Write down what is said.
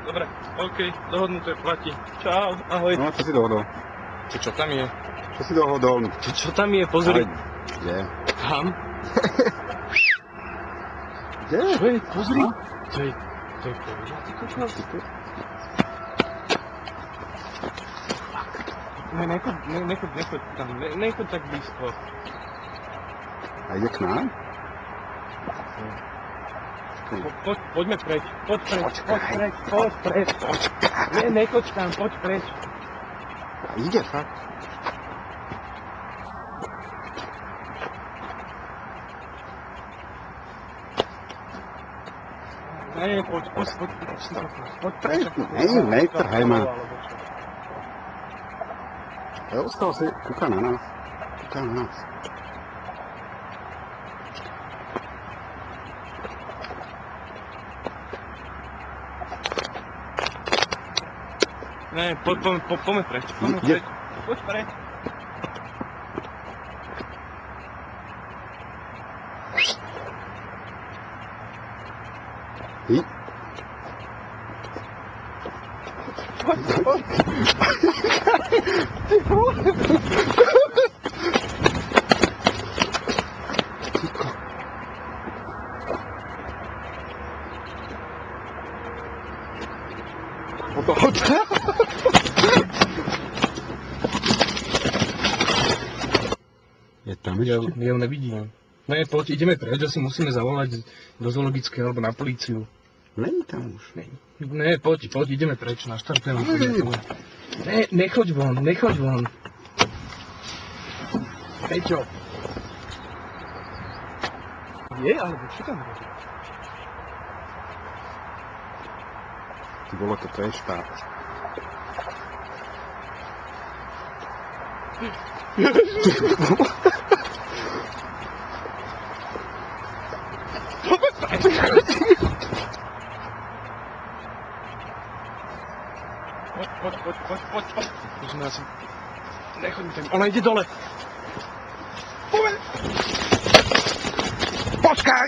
Dobre, OK, dohodnuté, platí. Čau, ahoj. No, čo si dohodol? Čo tam je? Čo si dohodol? Čo tam je, pozri. Kde? Tam. Kde? Čo je, pozri. To je koľa, ty kokos. Nechoď tam, nechoď tak blízko. A ide k nám? Poďme preč, poď preč. Nechoď tam, poď preč. A ide fakt. Ne, poď preč. Netrhaj ma. Ja ostal si, kúka na nás. Ne, poďme preč. Poď preč. Poď. Je tam ešte? Ja ho nevidím. Ne, poď, ideme preč, asi musíme zavolať do zoologického alebo na políciu. Není tam už. Ne, poď, ideme preč, naštartujeme. Ne, nechoď von. Peťo. Je, alebo čo tam je? Ty vole, toto je štát. Poď. Môžeme asi... Nechoďme tam, ona ide dole. Poďme. Počkaj!